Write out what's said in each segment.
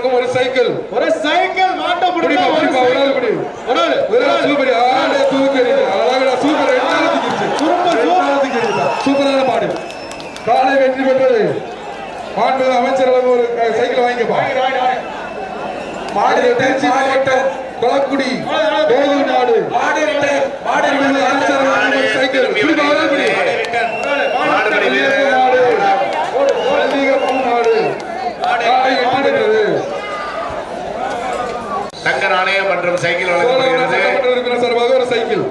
வழங்கும் ஒரு சைக்கிள் மாட்ட முடியுமா? சூப்பர் ஆளே தூக்கி அழகா சூப்பர் சூப்பரான மாடு காலை வெற்றி பெற்றது. மாண்புமிகு அமைச்சர் வழங்கும் ஒரு சைக்கிள் வாங்கிக்கப்பா. மாடு திருச்சி மாவட்டம் கொளக்குடி கோவில் நாடு அமைச்சர் வழங்கும் ஒரு சைக்கிள் தங்க நாணயம் மற்றும் சைக்கிள் வழங்கப்படுகிறது. சார்பாக ஒரு சைக்கிள்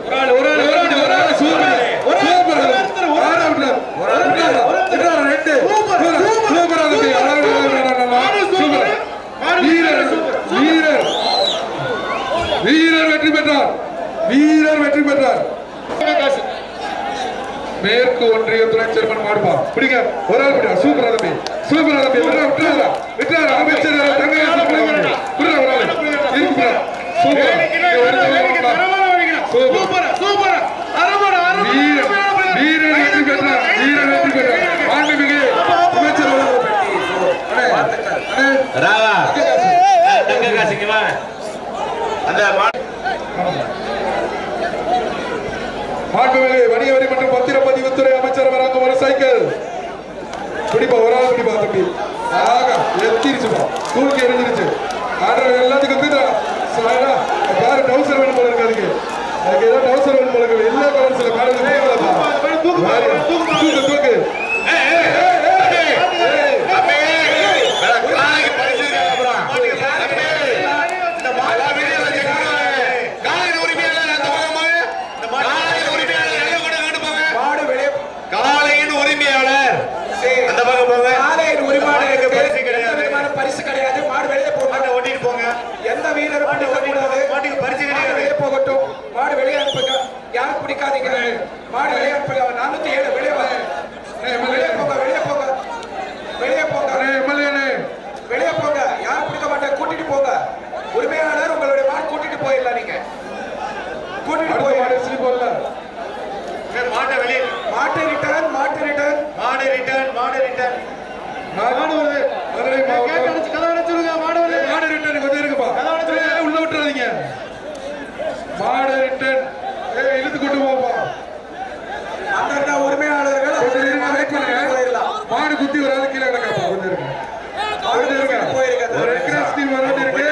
வீரர் வெற்றி பெற்றார். வீரர் வெற்றி பெற்றார். மேற்கு ஒன்றிய துணை சேர்மன் மாடுபா பிடிங்க ஒரு ஆள் பிடிங்க. சூப்பர் தம்பி சூப்பர் தம்பி விட்டாரா அமைச்சர் வீரர் வெற்றி பெற்றார். வீரர் வெற்றி பெற்றார். மாண்புமிகு அமைச்சர் மாண்புமிகு வணிக வரி மற்றும் பத்திரப்பதிவுத்துறை அமைச்சர் வழங்கும் ஒரு சைக்கிள் பிடிப்பா. ஒரு ஆள் பிடிப்பா தம்பி. எத்திருச்சுப்பா தூக்கி எரிஞ்சிருச்சு. எல்லாத்துக்கும் பாரு டவுசர் வேணும் போல இருக்கு. அதுக்கு ஏதோ டவுசர் வேணும் போல இருக்கு. எல்லா கலர்ஸ்ல காலையில் தூக்கு தூக்கு பரிசு கிடையாது. மாடு வெளியே போங்க, ஓட்டிட்டு போங்க. எந்த வீரரும் மாட்டுக்கு பரிசு கிடையாது. வெளியே போகட்டும். மாடு வெளியே அனுப்புங்க. யாரும் பிடிக்காதீங்க. மாடு வெளியே அனுப்புங்க. 407 வெளியே வாங்க. வெளியே போங்க, வெளியே போங்க, வெளியே போங்க, வெளியே போங்க. யாரும் பிடிக்க மாட்டாங்க. கூட்டிட்டு போங்க. உரிமையாளர் உங்களுடைய மாடு கூட்டிட்டு போயிடலாம். நீங்க கூட்டிட்டு போய் போடல மாட்டை வெளியே மாட்டு ரிட்டர்ன் உள்ள விட்டுறாதீங்க. மாடு ரிட்டர்ன் இழுத்து கொண்டு போப்பா. அந்த உரிமையாளர்கள் மாடு குத்தி வராது கீழே கிடக்கப்பா. ஒரு எக்ஸ்பிரஸ் டீம் வராது இருக்கு.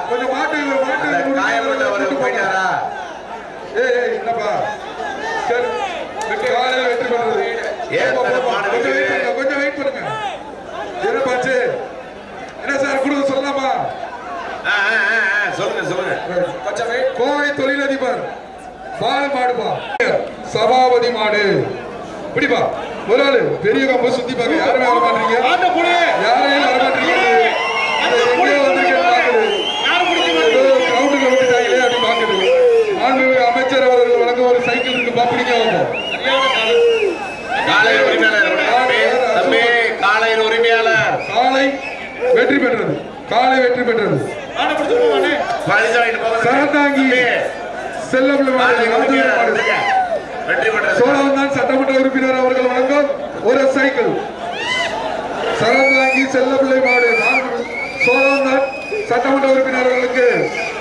கொஞ்சம் மாட்டு போயிட்டாரா? என்னப்பா சரி காலையில் வெற்றி பண்றது. கொஞ்சம் வெயிட் பண்ணுங்க. என்ன பாச்சு என்ன சார் கொடுக்க சொல்லலாமா? சொல்லுங்க. கோவை தொழிலதிபர் பால் மாடுபா. சபாபதி மாடு பிடிப்பா. ஒரு ஆளு பெரிய கம்பு சுத்தி பார்க்க யாருமே வர மாட்டீங்க. யாரையும் வர மாட்டீங்க. அமைச்சர் அவர்கள் வழங்க ஒரு சைக்கிள் இருக்கு பாப்பிடிங்க. காலையில் உரிமையாளர் காலை வெற்றி பெற்றது. சரந்தாங்கி சோழவந்தான் சட்டமன்ற உறுப்பினர் அவர்கள் வழங்கும் ஒரு சைக்கிள். சரந்தாங்கி செல்லப்பிள்ளை மாடு சோழவந்தான் சட்டமன்ற உறுப்பினர்களுக்கு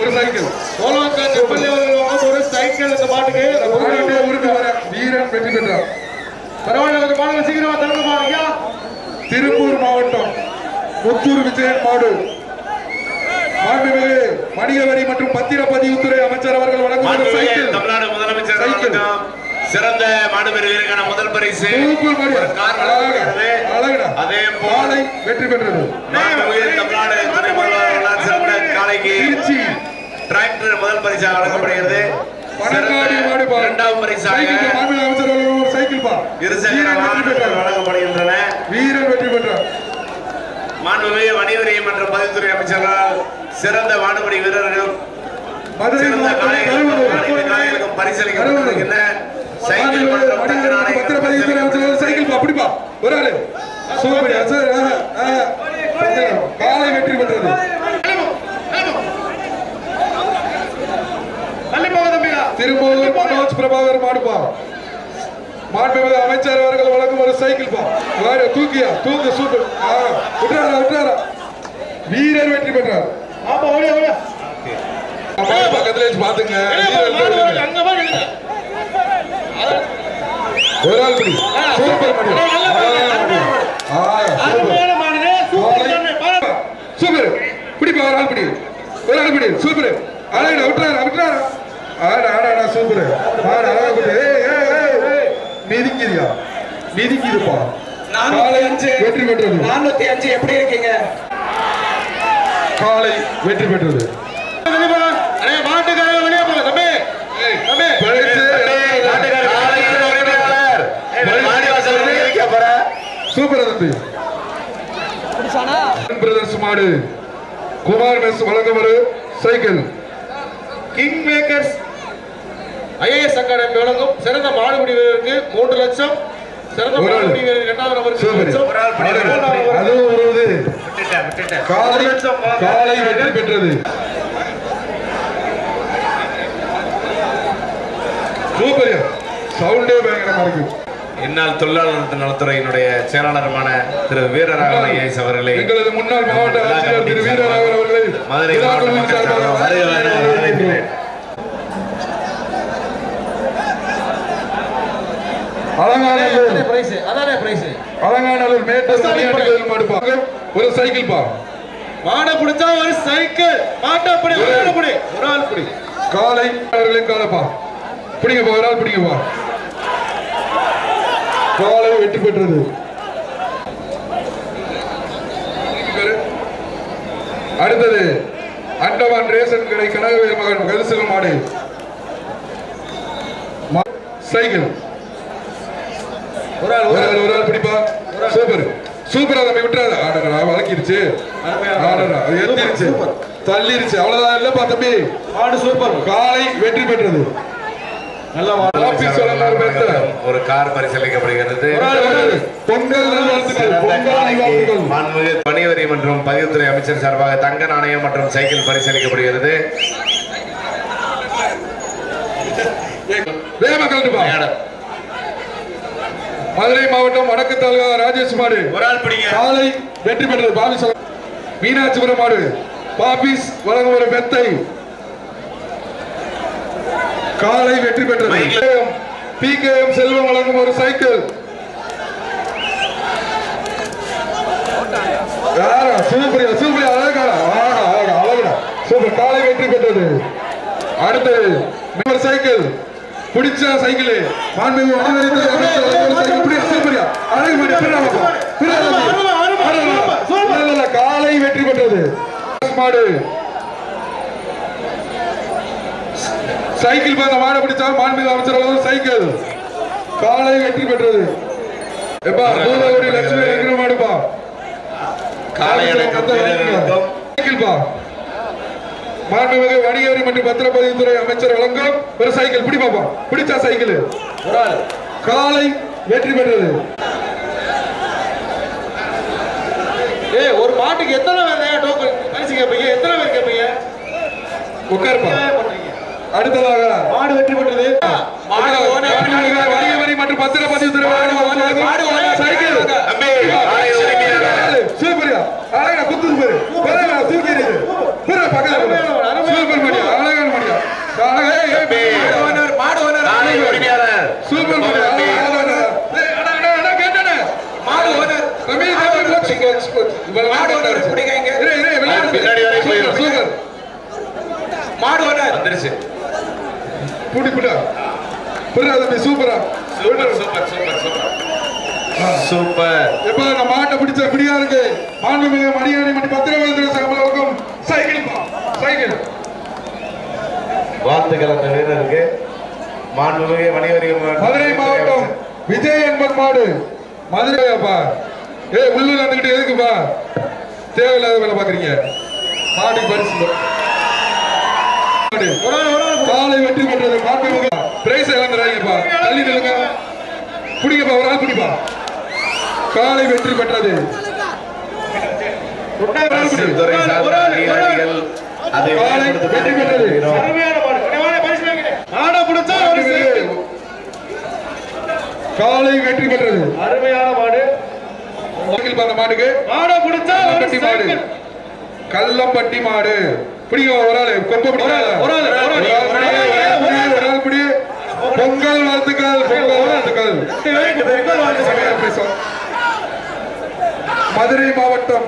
ஒரு சைக்கிள். ஒரு சைக்கிள் இந்த மாட்டுக்கு உறுப்பினர் வீரன் வெற்றி பெற்றார். பரவாயில்ல. சீக்கிரமா தரணுமா ஐயா? திருப்பூர் மாவட்டம் முத்தூர் விஜயன் மாடு மாண்புமிகு வணிக வரி மற்றும் பத்திரப்பதிவுத்துறை அமைச்சர் அவர்கள் வழங்கும் சைக்கிள். தமிழ்நாடு முதலமைச்சர் சிறந்த மாடுபெரு வீரருக்கான முதல் பரிசு அதே பாலை வெற்றி பெற்றது. தமிழ்நாடு துணை முதல்வர் சிறந்த காலைக்கு திருச்சி டிராக்டர் முதல் பரிசாக வழங்கப்படுகிறது. இரண்டாவது பரிசாக அமைச்சர் சைக்கிள் வழங்கப்படுகின்றன. வீரன் வெற்றி பெற்றார். மாண்புமிகு வணிக வரி மற்றும் பதிவுத்துறை அமைச்சர்களால் சிறந்த மாடுபிடி வீரர்கள் சிறந்த காளைகளுக்கும் பரிசளிக்கப்படுகின்ற சைக்கிள் சைக்கிள் அப்படிப்பா. ஒரு ஆளு காலை வெற்றி பெற்றது. திருப்பூர் மனோஜ் பிரபாகர் மாடுப்பா. மாண்புமிகு அமைச்சர் அவர்கள் வழங்கும் ஒரு சைக்கிள் பா. தூக்கியா தூக்கு சூப்பர். விட்டுறாரா வீரர் வெற்றி பெற்றார். பக்கத்துல வச்சு பாத்துங்க. ஒரு ஆள் படி சூப்பர் சூப்பர் பிடிப்பா. ஒரு ஆள் படி சூப்பர். அழகா விட்டுறாரு சூப்பர். மிதிக்கிறியா மிதிக்குதுப்பா. 405 வெற்றி பெற்றது. 405 எப்படி இருக்கீங்க? காலை வெற்றி பெற்றது. சூப்பர் தம்பி. பிரதர்ஸ் மாடு குமார் மெஸ் வழங்கும் ஒரு cycle. King makers IAS academy வழங்கும் சிறந்த மாடுபிடி வீரருக்கு 3 லட்சம், சிறந்த மாடுபிடி வீரர் 2வது நபருக்கு 1 லட்சம். காலை வெற்றி பெற்றது. சூப்பர். சவுண்டே பயங்கரமா இருக்கு. இந்நாள் தொழிலாளர் நலத்துறையினுடைய செயலாளருமான திரு வீரராகவன் ஐஏஎஸ் அவர்களை எங்களது முன்னாள் மாவட்ட ஆட்சியர் திரு வீரராகவன் அவர்களை மதுரை மாவட்ட அலங்காநல்லூர் மேட்டூர் மாடுப்பாங்க ஒரு சைக்கிள் பா. மாடை பிடிச்சா ஒரு சைக்கிள், மாட்டை பிடி ஒரு ஆள் பிடி. காலை அவர்களின் காலப்பா பிடிங்கப்பா. ஒரு ஆள் பிடிங்கப்பா. காலை வெற்றி பெற்றது. அடுத்தது அண்டவான் ரேஷன் கடை கனகவேல் மகன் கரிசல் மாடு சைக்கிள். ஒரு ஆள் பிடிப்பா. சூப்பர் சூப்பரா தம்பி விட்டுறாரு. வளர்க்கிருச்சு எத்திருச்சு தள்ளிருச்சு. அவ்வளவுதான் இல்லப்பா தம்பி. மாடு சூப்பர். காலை வெற்றி பெற்றது. ஒரு கார் பரிசீலிக்கப்படுகிறது. பொங்கல் பணிவரி மற்றும் பதிவுத்துறை அமைச்சர் சார்பாக தங்க நாணயம் மற்றும் சைக்கிள் பரிசீலிக்கப்படுகிறது. மதுரை மாவட்டம் வடக்கு தாலுகா ராஜேஷ் மாடு ஒரு ஆள் பிடிங்க. காலை வெற்றி பெற்றது. பாபிஸ் மீனாட்சிபுரம் மாடு பாபிஸ் வழங்கும் ஒரு மெத்தை காலை வெற்றி பெற்றது. PKM செல்வம் வழங்கும் ஒரு சைக்கிள். சூப்பர் அழகா சூப்பர். காலை வெற்றி பெற்றது. அடுத்து சைக்கிள் பிடிச்ச சைக்கிள் காலை வெற்றி பெற்றது. மாடு சைக்கிள் பார்த்த மாடு பிடிச்சா மாண்புமிகு அமைச்சர் சைக்கிள் காலை வெற்றி பெற்றது. எப்பா தூத்துக்குடி லட்சுமி இருக்கிற மாடுப்பா. சைக்கிள் பா. மாண்புமிகு வணிகவரி மற்றும் பத்திரப்பதிவுத்துறை அமைச்சர் வழங்கும் ஒரு சைக்கிள். பிடிப்பாப்பா. பிடிச்சா சைக்கிள் காலை வெற்றி பெற்றது. ஒரு மாட்டுக்கு எத்தனை பரிசு கேட்பீங்க? எத்தனை பேர் கேட்பீங்க? உட்காருப்பா. அடுத்ததாக மாடு வெற்றி பெற்றது. வணிகவரி மற்றும் பத்திரப்பதிவுத்துறை சைக்கிள் சூப்பரியா அழகா குத்து பேரு தூக்கி பக்கத்துல சூப்பர் மணியா அழகான மணியா சூப்பர் சூப்பர். எப்ப நம்ம மாட்டை பிடிச்ச பிடியா இருக்கு. மாண்புமிகு மணியாணி மணி பத்திரப்பதிவுத்துறை சங்கமம் சைக்கிள் சைக்கிள். வாழ்த்துக்கள் அந்த வீரருக்கு. மாண்புமிகு மணிவரி மதுரை மாவட்டம் விஜய் என்பன் மாடு மதுரையாப்பா. உள்ளூர் வந்துகிட்டு எதுக்குப்பா தேவையில்லாத வேலை பாக்குறீங்க. மாட்டுக்கு பரிசு காலை வெற்றி பெற்றது. மாண்புமிகு பிரைஸ் இழந்துறாங்கப்பா. தள்ளி நிலுங்க. பிடிங்கப்பா. ஒரு ஆள் பிடிப்பா. காலை வெற்றி பெற்றது. காலை வெற்றி பெற்றது. காலை வெற்றி பெற்றது. அருமையான மாடு. மாட்டுக்கு மாடு பிடிச்சா மாடு கல்லம்பட்டி மாடு பிடிக்க ஒரு ஆளு கொம்ப பிடிக்காத ஒரு ஆளு பிடி பொங்கல் வாழ்த்துக்கள் மதுரை மாவட்டம்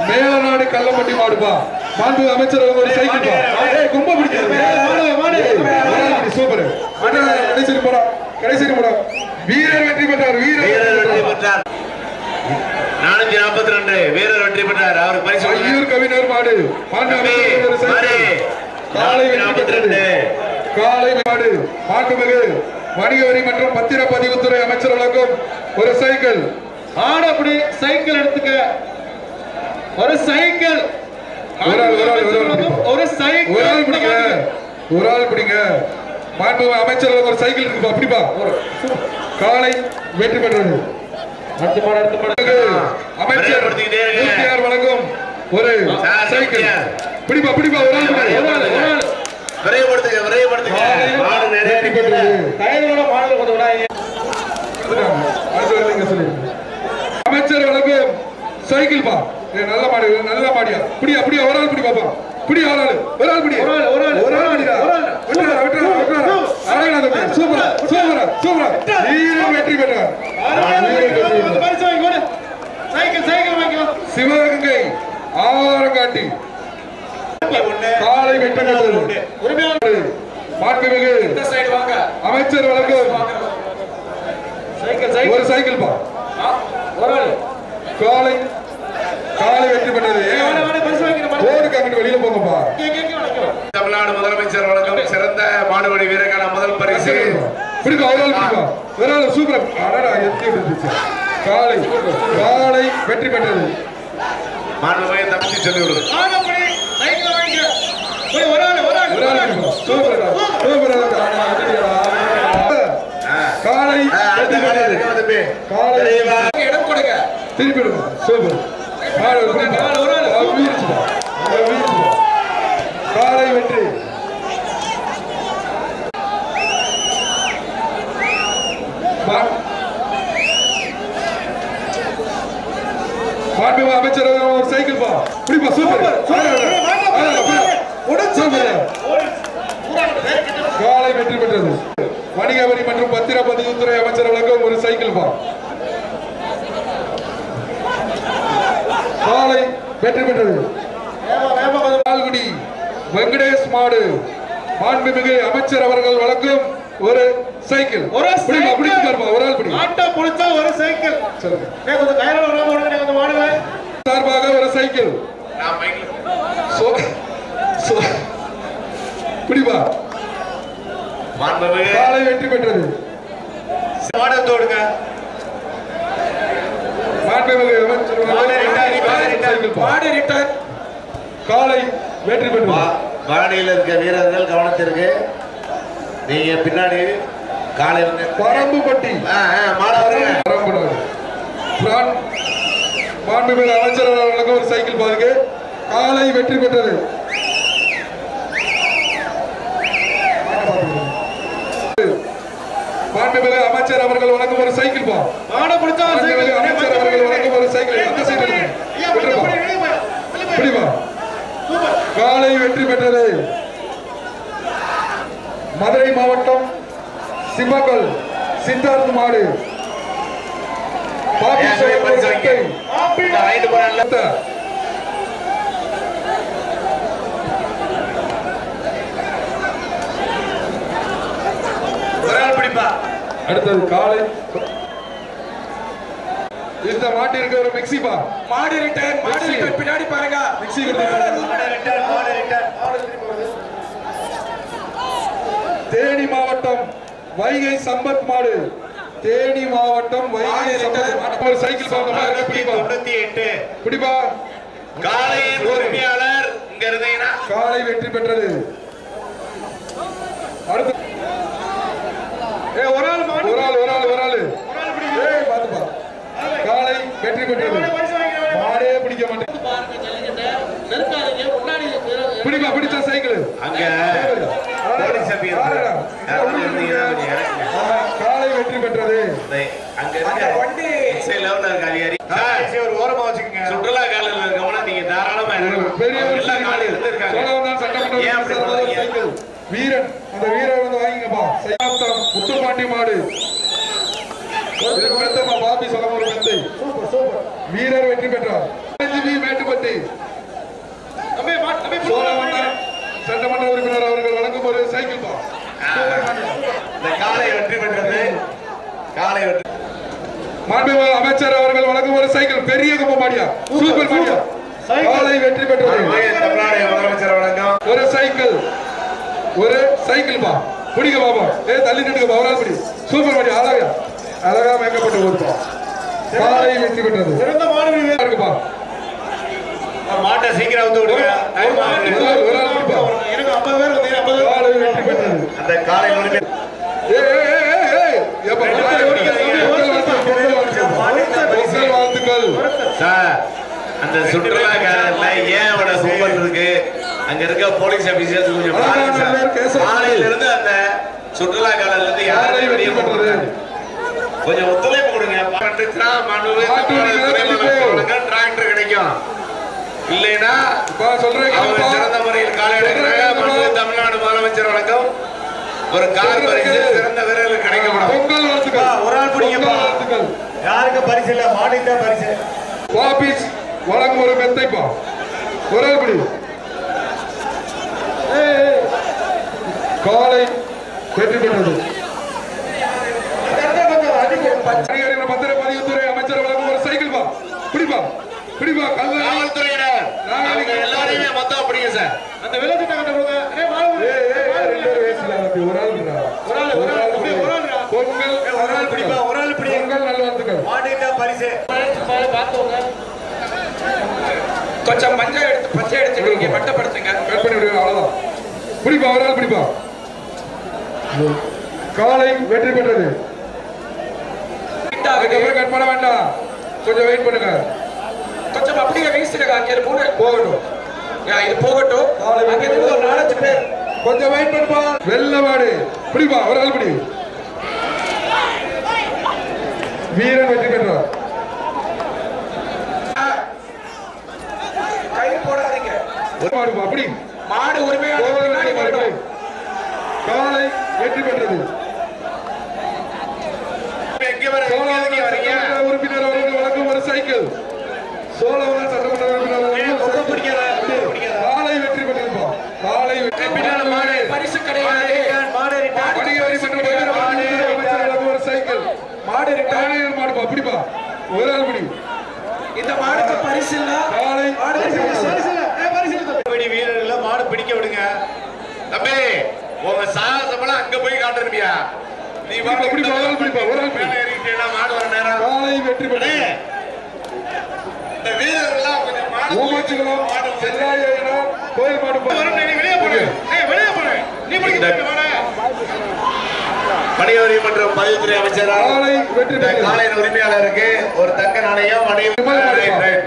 மேலநாடு கல்லம்பட்டி மாடுப்பா மாண்பு அமைச்சர் ஒரு சைக்கிள் கொம்ப பிடிக்காது சூப்பர் கடைசி போடா வீரர் வெற்றி பெற்றார் வீரர் வெற்றி பெற்றார் 442 வீரர் வெற்றி பெற்றார் அவருக்கு பரிசு ஐயூர் கவிஞர் மாடு காலை 42 காலை மாடு மாண்புமிகு வணிக வரி மற்றும் பத்திரப்பதிவுத்துறை அமைச்சர் வழங்கும் ஒரு சைக்கிள் ஆடப்படி சைக்கிள் எடுத்துக்க ஒரு சைக்கிள் ஒரு ஆள் பிடிங்க மாண்பு அமைச்சர் ஒரு சைக்கிள் இருக்கு அப்படிப்பா காலை வெற்றி பெற்றது அமைச்சர் வழங்கும் ஒரு சைக்கிள் பிடிப்பா ஒரு ஆள் அமைச்சர் வழங்கும் சைக்கிள் பா நல்ல மாடியா பிடி அப்படியே ஒரு ஆள் பிடி பாப்பா பிடி ஒரு ஆள் பிடி வெற்றி பெற்றார் சிவகங்கை ஆவாரங்காட்டி காலை வெற்றி பெற்றது மாண்புமிகு அமைச்சர் வழங்கும் ஒரு சைக்கிள் பா காலை வெற்றி பெற்றது போர்டு கமிட்டி வெளியில போங்கப்பா தமிழ்நாடு முதலமைச்சர் வழங்கும் சிறந்த மாடுபடி வீரருக்கான முதல் பரிசு பிடிக்கும் ஒரு ஆள் சூப்பர் காலை வெற்றி பெற்றது மாண்புமிகு தமிழ் சொல்லி விடுது காலை இடம் கொடுங்க திருப்பி சூப்பர் காலை வெற்றி மாண்புமிகு அமைச்சர் ஒரு சைக்கிள் பா பிடிப்பா சூப்பர் காலை வெற்றி பெற்றது வணிக வரி மற்றும் பத்திரப்பதிவுத்துறை அமைச்சர் வழங்கும் ஒரு சைக்கிள் பா காலை வெற்றி பெற்றது பால்குடி வெங்கடேஷ் மாடு மாண்புமிகு அமைச்சர் அவர்கள் வழங்கும் ஒரு சைக்கிள் ஒரு ஆள் பிடிச்சா ஒரு சைக்கிள் சார்பாக ஒரு சைக்கிள் பிடிப்பா காலை வெற்றி பெற்றது மாடத்தோடுங்க மாண்புமிகு அமைச்சர் காலை வெற்றி பெற்றது வாடியில் இருக்க வீரர்கள் கவனத்திற்கு நீங்க பின்னாடி காலை வந்து பரம்புப்பட்டி மாண்புமிகு அமைச்சர் அவர்களுக்கு ஒரு சைக்கிள் பாருங்க காலை வெற்றி பெற்றது மாண்புமிகு அமைச்சர் அவர்கள் வழங்கும் ஒரு சைக்கிள் பா அமைச்சர் அவர்கள் வழங்கும் ஒரு சைக்கிள் அந்த சைக்கிள் பிடிப்பா காலை வெற்றி பெற்றது மதுரை மாவட்டம் சிம்மக்கல் சித்தார்த் மாடு அடுத்தது காலை இந்த மாட்டிற்கு ஒரு மிக்ஸிப்பா மாடு ரிட்டர்ன் பின்னாடி பாருங்க மிக்ஸி தேனி மாவட்டம் வைகை சம்பத் மாடு தேனி மாவட்டம் வைகை சம்பத் ஒரு சைக்கிள் பிடிப்பா காலையின் உரிமையாளர் இங்க இருந்தீங்கன்னா காலை வெற்றி பெற்றது அடுத்து ஒரு ஆள் பாத்துப்பா காலை வெற்றி பெற்றது மாடே பிடிக்க மாட்டேன் பிடிப்பா பிடிச்ச சைக்கிள் அங்க காலை வெற்றி பெற்றது அங்க வண்டி ஒரு ஓரமா வச்சுக்கோங்க சுற்றுலா காலையில் இருக்கவனா நீங்க தாராளமா பெரிய ஒரு எல்லா காலையும் இருந்திருக்காங்க. சோழவந்தான் சட்டமன்ற ஏன் அப்படி உறுப்பினர் சொல்றீங்க? சைக்கிள் வீரன் அந்த வீரர் வந்து வாங்கிங்கப்பா சையாத்தம் முத்துப்பாண்டி மாடு இதுக்கு மெத்தமா பாபி சொல்லம் ஒரு மெத்தை வீரர் வெற்றி பெற்றார் மேட்டுப்பட்டி சோழவந்தான் சட்டமன்ற உறுப்பினர் அவர்கள் வழங்கும் ஒரு சைக்கிள் பா இந்த காலை வெற்றி பெற்றது. காலை வெற்றி மாண்புமிகு அமைச்சர் அவர்கள் வழங்கும் ஒரு சைக்கிள் பெரிய கும்ப மாடியா சூப்பர் மாடியா காலை வெற்றி பெற்றது தமிழ்நாடு முதலமைச்சர் வழங்கும் ஒரு சைக்கிள் பா பிடிக்க பாப்பா தள்ளி நின்று பவரால் பிடி சூப்பர் மாடியா அழகா மேக்கப்பட்டு போதுப்பா காலை வெற்றி பெற்றது சிறந்த மாடு இருக்குப்பா மாட்டை சீக்கிரம் வந்து விடுங்க. ஒரு ஆள் பிடிப்பா எனக்கு 50 பேர் வந்து 50 காலை வெற்றி பெற்றது அந்த காலை உரிமை வாழ்த்துக்கள் சார், அந்த சுற்றுலா காலத்துல ஏன் அவட சூப்பர் இருக்கு அங்க இருக்க போலீஸ் ஆபீசர்ஸ் கொஞ்சம் பாருங்க சார். காலையில இருந்து அந்த சுற்றுலா காலத்துல இருந்து யாரை வெளியே போறது கொஞ்சம் ஒத்துழைப்பு கொடுங்க. டிராக்டர் கிடைக்கும் இல்லைன்னா அவங்க சிறந்த முறையில் காலை எடுக்கிறாங்க. தமிழ்நாடு முதலமைச்சர் வழக்கம் ஒரு கார் பரிசு சிறந்த வீரர்களுக்கு கிடைக்கப்படும். பொங்கல் வாழ்த்துக்கள் ஒரு ஆள் பிடிங்கப்பா. வாழ்த்துக்கள் யாருக்கு பரிசு இல்ல, மாட்டுக்கு தான் பரிசு. வாபிஸ் வழங்கும் ஒரு மெத்தைப்பா ஒரு ஆள் பிடி காலை வெற்றி பெற்றது பத்திரப்பதிவுத்துறை அமைச்சர் வழங்கும் ஒரு சைக்கிள் பா பிடிப்பா காவல்துறையினர் அவங்க எல்லாரையுமே மொத்தம் பிடிங்க சார். அந்த விளையாட்டு கட்ட கொடுங்க. பொங்கல் நல்வாழ்த்துக்கள் மாட்டுக்கு தான் பரிசு. கொஞ்சம் மஞ்சள் எடுத்து பச்சை எடுத்துக்கிறீங்க வட்டப்படுத்துங்க. கட் பண்ணி விடுங்க அவ்வளவுதான் பிடிப்பா ஒரு ஆள் பிடிப்பா காலை வெற்றி பெற்றது அதுக்கப்புறம் கட் பண்ண வேண்டாம் கொஞ்சம் வெயிட் பண்ணுங்க கொஞ்சம் அப்படியே வீசிடுங்க. அங்கே மூணு போகட்டும் இது போகட்டும். அங்கே இருந்து ஒரு 4-5 பேர் கொஞ்சம் வெயிட் பண்ணுப்பா வெள்ளவாடு பிடிப்பா ஒரு ஆள் பிடி வீரன் வெற்றி பெற்றார் கை போடாதீங்க. மாடுப்பா அப்படி மாடு உரிமையாளர் பின்னாடி வரணும். காலை வெற்றி பெற்றது எங்க வரீங்க? உறுப்பினர் அவர்கள் வழங்கும் ஒரு சைக்கிள் சோழவந்தான் சட்டமன்ற உறுப்பினர் காலை வெற்றி பெற்றிருப்பா காலை வெற்றி மாடு பரிசு கிடையாது. வணிக வரி மற்றும் பகிர்வு அமைச்சர் வழங்கும் ஒரு சைக்கிள் மாடு தானியல் மாடுப்பா பிடிப்பா ஒரு ஆள் பிடி இந்த மாடுக்கு பரிசு இல்ல. காலை மாடு வீரர்கள மாடு பிடிக்க விடுங்க. தம்பி உங்க சாகசமெல்லாம் அங்க போய் காட்டுறியா? நீ பிடிப்பா ஒரு ஆள் பிடிப்பா ஒரு ஆள் பிடி மாடு வர நேரம் காலை வெற்றி பெற்றது இந்த வீரர்கள்லாம் கொஞ்சம் மாடு ஓமாச்சிகளும் செல்லாயிரம் கோயில் மாடு வெளியே போடு. வெளியே போடு. நீ பிடிக்க மாடு. பணியுரிமை மற்றும் பதிவுத்துறை அமைச்சர் காலை வெற்றி பெற்றது காலையின் உரிமையாளருக்கு ஒரு தங்க நாணயம்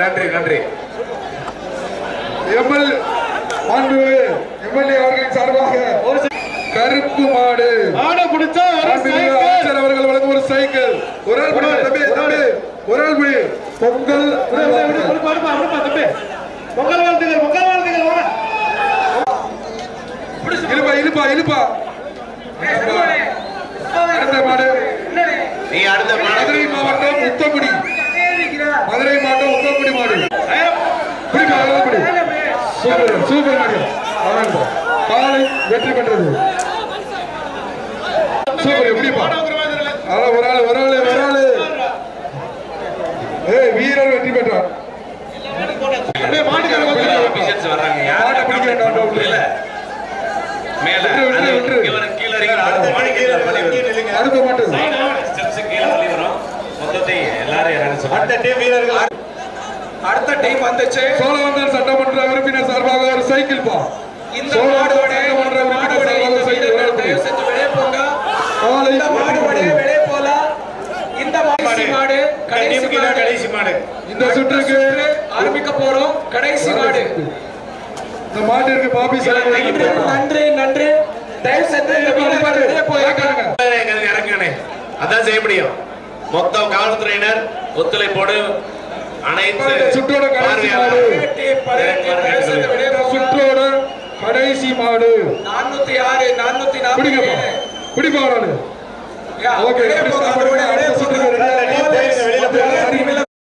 நன்றி நன்றி. எம்எல்ஏ அவர்களின் சார்பாக ஒரு கருப்பு மாடு பிடிச்சா அமைச்சர் அவர்கள் வழங்கும் ஒரு சைக்கிள் ஒரு ஆள் பிடி தம்பி தம்பி ஒரு ஆள் பிடி பொங்கல் பொங்கல் வாழ்த்துக்கள் இழுப்பா இழுப்பா அடுத்த மாடு நீ அடுத்த மதுரை மாவட்டம் உத்தக்குடி மதுரை மாவட்டம் உத்தக்குடி மாடு பிடிப்பா பிடி சூப்பர் சூப்பர் மாடு காலை வெற்றி பெற்றது சூப்பர் எப்படிப்பா அதான் ஒரு ஆளு வீரர் வெற்றி பெற்றார் ஆபீசர்ஸ் வர்றாங்க. மாட்டை பிடிக்க வேண்டாம் இல்ல மேல விட்டுரு. கீழ இறங்கி அடுத்த மாடிக்கு பள்ளி வரும். அடுத்த மாட்டு ஸ்டெப்ஸ் கீழ பள்ளி வரும். மொத்தத்தை எல்லாரும் இறங்க சொல்லுங்க. அடுத்த டீம் வீரர்கள் அடுத்த டீம் வந்துச்சு. சோழவந்தான் சட்டமன்ற உறுப்பினர் சார்பாக ஒரு சைக்கிள் பா இந்த மாடோட தயவு செஞ்சு வெளியே போங்க. இந்த மாடோட வெளியே போலாம். இந்த மாடு கடைசி மாடு இந்த சுற்றுக்கு ஆரம்பிக்க போறோம். கடைசி மாடு. இந்த மாட்டிற்கு பாபி நன்றி நன்றி. தயவு செஞ்சு இந்த மாடு வெளியே போய் இறங்குனே அதான் செய்ய முடியும். மொத்தம் காவல்துறையினர் ஒத்துழைப்போடு அனைத்து சுற்றோட கடைசி மாடு சுற்றோட கடைசி மாடு 406 447 பிடிப்பா ஓகே